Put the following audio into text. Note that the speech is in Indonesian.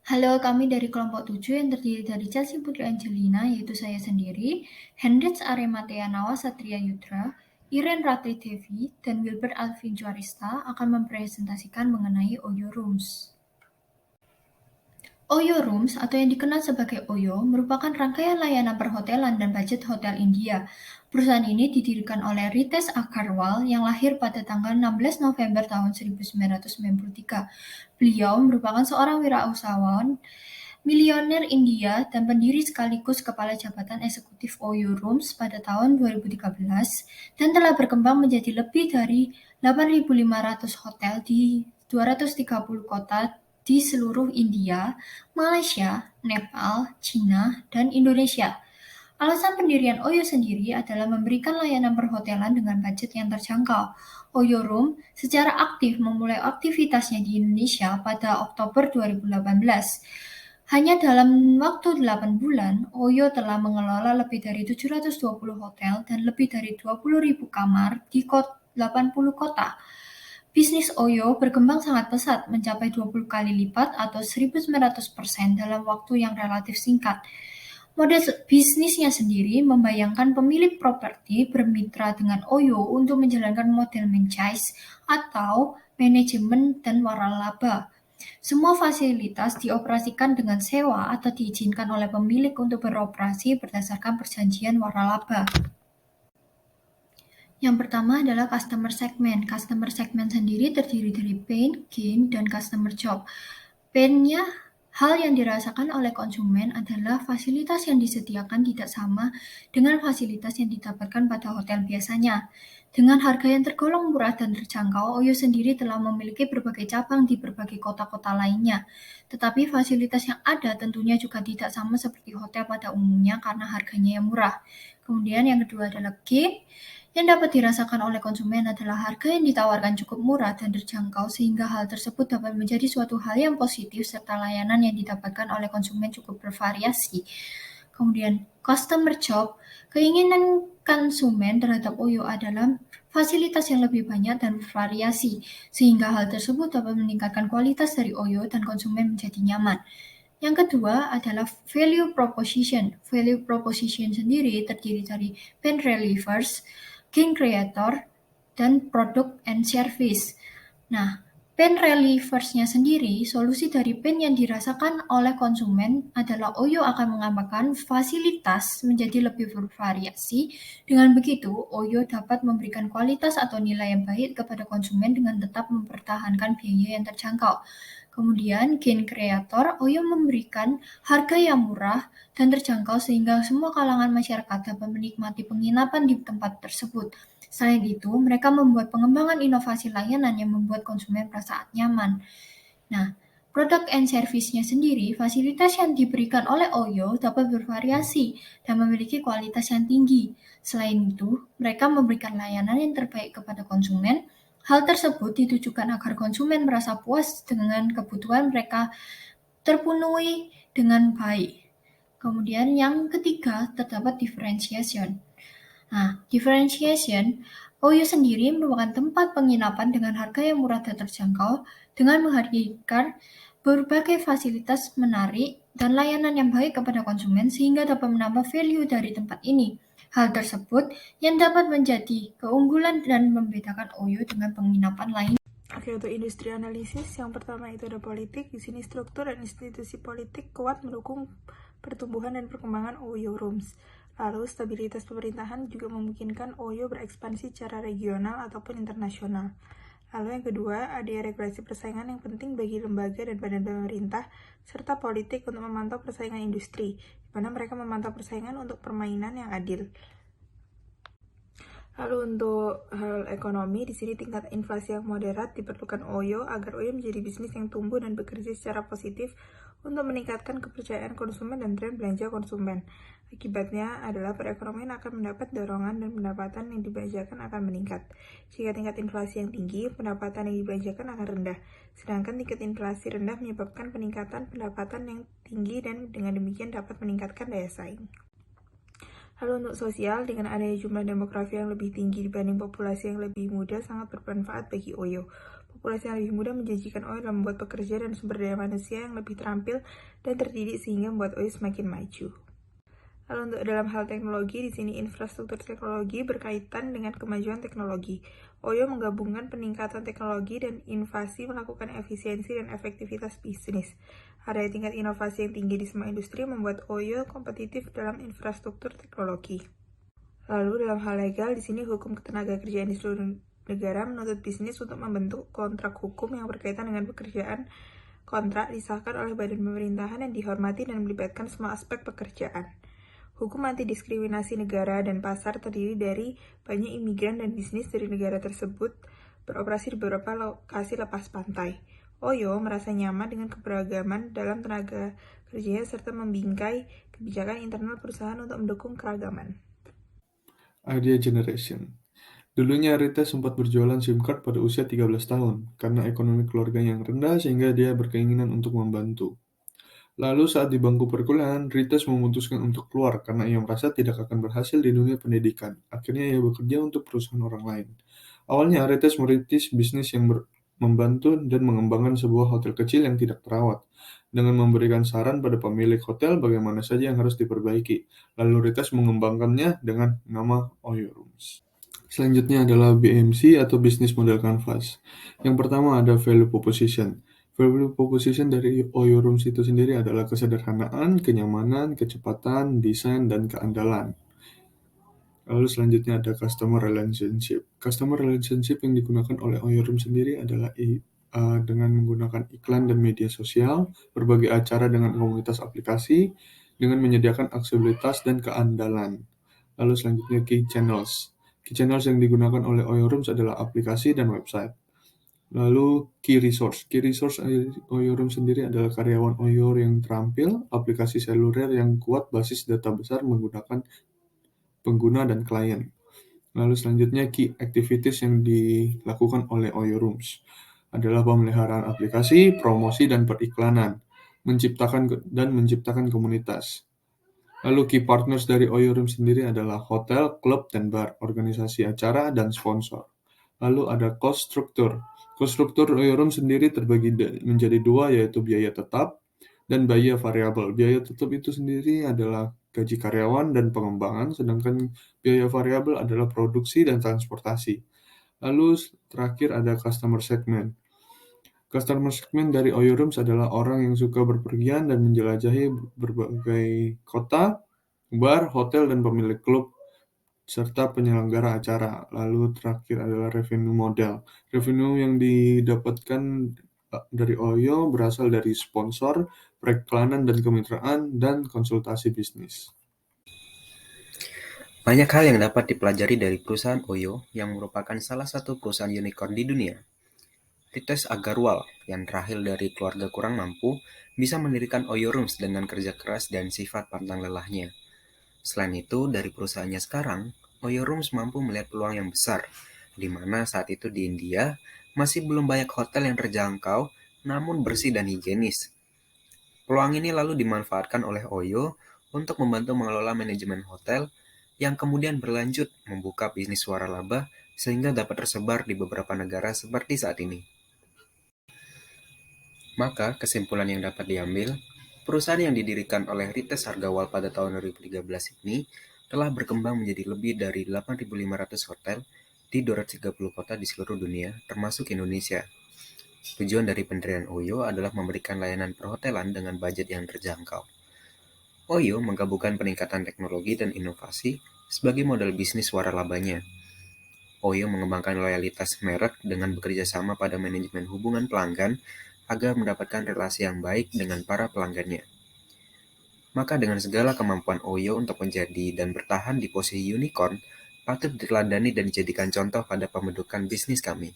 Halo, kami dari kelompok 7 yang terdiri dari Chelsea Putri Angelina, yaitu saya sendiri, Hendrits Arematea Nawa Satria Yudra, Iren Ratri Devi, dan Wilbert Alvin Juarista akan mempresentasikan mengenai Oyo Rooms. Oyo Rooms atau yang dikenal sebagai Oyo merupakan rangkaian layanan perhotelan dan budget hotel India. Perusahaan ini didirikan oleh Ritesh Agarwal yang lahir pada tanggal 16 November tahun 1993. Beliau merupakan seorang wirausahawan milioner India dan pendiri sekaligus kepala jabatan eksekutif Oyo Rooms pada tahun 2013 dan telah berkembang menjadi lebih dari 8.500 hotel di 230 kota di seluruh India, Malaysia, Nepal, China, dan Indonesia. Alasan pendirian Oyo sendiri adalah memberikan layanan perhotelan dengan budget yang terjangkau. Oyo Room secara aktif memulai aktivitasnya di Indonesia pada Oktober 2018. Hanya dalam waktu 8 bulan, Oyo telah mengelola lebih dari 720 hotel dan lebih dari 20.000 kamar di 80 kota. Bisnis Oyo berkembang sangat pesat, mencapai 20 kali lipat atau 1.900% dalam waktu yang relatif singkat. Model bisnisnya sendiri membayangkan pemilik properti bermitra dengan Oyo untuk menjalankan model franchise atau manajemen dan waralaba. Semua fasilitas dioperasikan dengan sewa atau diizinkan oleh pemilik untuk beroperasi berdasarkan perjanjian waralaba. Yang pertama adalah customer segment. Customer segment sendiri terdiri dari pain, gain, dan customer job. Pain-nya, hal yang dirasakan oleh konsumen adalah fasilitas yang disediakan tidak sama dengan fasilitas yang didapatkan pada hotel biasanya. Dengan harga yang tergolong murah dan terjangkau, Oyo sendiri telah memiliki berbagai cabang di berbagai kota-kota lainnya. Tetapi fasilitas yang ada tentunya juga tidak sama seperti hotel pada umumnya karena harganya yang murah. Kemudian yang kedua adalah gain. Yang dapat dirasakan oleh konsumen adalah harga yang ditawarkan cukup murah dan terjangkau sehingga hal tersebut dapat menjadi suatu hal yang positif serta layanan yang didapatkan oleh konsumen cukup bervariasi. Kemudian, customer job, keinginan konsumen terhadap Oyo adalah fasilitas yang lebih banyak dan bervariasi, sehingga hal tersebut dapat meningkatkan kualitas dari Oyo dan konsumen menjadi nyaman. Yang kedua adalah value proposition. Value proposition sendiri terdiri dari pain relievers, gain creator, dan product and service. Nah, pain relievers-nya sendiri, solusi dari pain yang dirasakan oleh konsumen adalah Oyo akan menambahkan fasilitas menjadi lebih bervariasi. Dengan begitu, Oyo dapat memberikan kualitas atau nilai yang baik kepada konsumen dengan tetap mempertahankan biaya yang terjangkau. Kemudian, gain creator, Oyo memberikan harga yang murah dan terjangkau sehingga semua kalangan masyarakat dapat menikmati penginapan di tempat tersebut. Selain itu, mereka membuat pengembangan inovasi layanan yang membuat konsumen merasa nyaman. Nah, produk and service-nya sendiri, fasilitas yang diberikan oleh Oyo dapat bervariasi dan memiliki kualitas yang tinggi. Selain itu, mereka memberikan layanan yang terbaik kepada konsumen. Hal tersebut ditujukan agar konsumen merasa puas dengan kebutuhan mereka terpenuhi dengan baik. Kemudian yang ketiga, terdapat differentiation. Nah, differentiation, Oyo sendiri merupakan tempat penginapan dengan harga yang murah dan terjangkau dengan menghadirkan berbagai fasilitas menarik dan layanan yang baik kepada konsumen sehingga dapat menambah value dari tempat ini. Hal tersebut yang dapat menjadi keunggulan dan membedakan Oyo dengan penginapan lain. Oke, untuk industri analisis, yang pertama itu ada politik. Di sini struktur dan institusi politik kuat mendukung pertumbuhan dan perkembangan Oyo Rooms. Lalu, stabilitas pemerintahan juga memungkinkan Oyo berekspansi secara regional ataupun internasional. Lalu yang kedua, ada regulasi persaingan yang penting bagi lembaga dan badan pemerintah, serta politik untuk memantau persaingan industri, di mana mereka memantau persaingan untuk permainan yang adil. Lalu untuk hal ekonomi, di sini tingkat inflasi yang moderat diperlukan Oyo agar Oyo menjadi bisnis yang tumbuh dan bekerja secara positif untuk meningkatkan kepercayaan konsumen dan tren belanja konsumen. Akibatnya adalah perekonomian akan mendapat dorongan dan pendapatan yang dibelanjakan akan meningkat. Jika tingkat inflasi yang tinggi, pendapatan yang dibelanjakan akan rendah. Sedangkan tingkat inflasi rendah menyebabkan peningkatan pendapatan yang tinggi dan dengan demikian dapat meningkatkan daya saing. Lalu untuk sosial, dengan adanya jumlah demografi yang lebih tinggi dibanding populasi yang lebih muda sangat bermanfaat bagi Oyo. populasi yang lebih muda menjanjikan Oyo dalam membuat pekerja dan sumber daya manusia yang lebih terampil dan terdidik sehingga membuat Oyo semakin maju. Lalu untuk dalam hal teknologi, di sini infrastruktur teknologi berkaitan dengan kemajuan teknologi. Oyo menggabungkan peningkatan teknologi dan inovasi melakukan efisiensi dan efektivitas bisnis. Ada tingkat inovasi yang tinggi di semua industri membuat Oyo kompetitif dalam infrastruktur teknologi. Lalu dalam hal legal, di sini hukum ketenagakerjaan di seluruh negara menuntut bisnis untuk membentuk kontrak hukum yang berkaitan dengan pekerjaan. Kontrak disahkan oleh badan pemerintahan yang dihormati dan melibatkan semua aspek pekerjaan. Hukum anti-diskriminasi negara dan pasar terdiri dari banyak imigran dan bisnis dari negara tersebut beroperasi di beberapa lokasi lepas pantai. Oyo merasa nyaman dengan keberagaman dalam tenaga kerjanya serta membingkai kebijakan internal perusahaan untuk mendukung keragaman. Idea Generation. Dulunya Rita sempat berjualan SIM card pada usia 13 tahun karena ekonomi keluarga yang rendah sehingga dia berkeinginan untuk membantu. Lalu saat di bangku perkuliahan, Rites memutuskan untuk keluar karena ia merasa tidak akan berhasil di dunia pendidikan. Akhirnya ia bekerja untuk perusahaan orang lain. Awalnya Rites merintis bisnis yang membantu dan mengembangkan sebuah hotel kecil yang tidak terawat, dengan memberikan saran pada pemilik hotel bagaimana saja yang harus diperbaiki. Lalu Rites mengembangkannya dengan nama Oyo Rooms. Selanjutnya adalah BMC atau Business Model Canvas. Yang pertama ada Value Proposition. Value proposition dari Oyo Rooms itu sendiri adalah kesederhanaan, kenyamanan, kecepatan, desain, dan keandalan. Lalu selanjutnya ada customer relationship. Customer relationship yang digunakan oleh Oyo Rooms sendiri adalah dengan menggunakan iklan dan media sosial, berbagai acara dengan komunitas aplikasi, dengan menyediakan aksesibilitas dan keandalan. Lalu selanjutnya key channels. Key channels yang digunakan oleh Oyo Rooms adalah aplikasi dan website. Lalu key resource. Key resource Oyo Room sendiri adalah karyawan Oyo yang terampil, aplikasi seluler yang kuat basis data besar menggunakan pengguna dan klien. Lalu selanjutnya key activities yang dilakukan oleh Oyo Rooms adalah pemeliharaan aplikasi, promosi dan periklanan, menciptakan komunitas. Lalu key partners dari Oyo Rooms sendiri adalah hotel, klub, dan bar, organisasi acara, dan sponsor. Lalu ada cost structure. Cost structure Oyo Rooms sendiri terbagi menjadi dua, yaitu biaya tetap dan biaya variabel. Biaya tetap itu sendiri adalah gaji karyawan dan pengembangan, sedangkan biaya variabel adalah produksi dan transportasi. Lalu terakhir ada customer segment. Customer segment dari Oyo Rooms adalah orang yang suka berpergian dan menjelajahi berbagai kota, bar, hotel, dan pemilik klub, serta penyelenggara acara. Lalu terakhir adalah revenue model. Revenue yang didapatkan dari Oyo berasal dari sponsor, periklanan dan kemitraan, dan konsultasi bisnis. Banyak hal yang dapat dipelajari dari perusahaan Oyo yang merupakan salah satu perusahaan unicorn di dunia. Rites Agarwal yang terakhir dari keluarga kurang mampu bisa mendirikan Oyo Rooms dengan kerja keras dan sifat pantang lelahnya. Selain itu, dari perusahaannya sekarang, Oyo Rooms mampu melihat peluang yang besar, di mana saat itu di India masih belum banyak hotel yang terjangkau namun bersih dan higienis. Peluang ini lalu dimanfaatkan oleh Oyo untuk membantu mengelola manajemen hotel yang kemudian berlanjut membuka bisnis waralaba sehingga dapat tersebar di beberapa negara seperti saat ini. Maka kesimpulan yang dapat diambil, perusahaan yang didirikan oleh Rites Hargawal pada tahun 2013 ini telah berkembang menjadi lebih dari 8.500 hotel di 230 kota di seluruh dunia, termasuk Indonesia. Tujuan dari pendirian Oyo adalah memberikan layanan perhotelan dengan budget yang terjangkau. Oyo menggabungkan peningkatan teknologi dan inovasi sebagai modal bisnis waralabanya. Oyo mengembangkan loyalitas merek dengan bekerja sama pada manajemen hubungan pelanggan agar mendapatkan relasi yang baik dengan para pelanggannya. Maka dengan segala kemampuan Oyo untuk menjadi dan bertahan di posisi unicorn, patut diteladani dan dijadikan contoh pada pembentukan bisnis kami.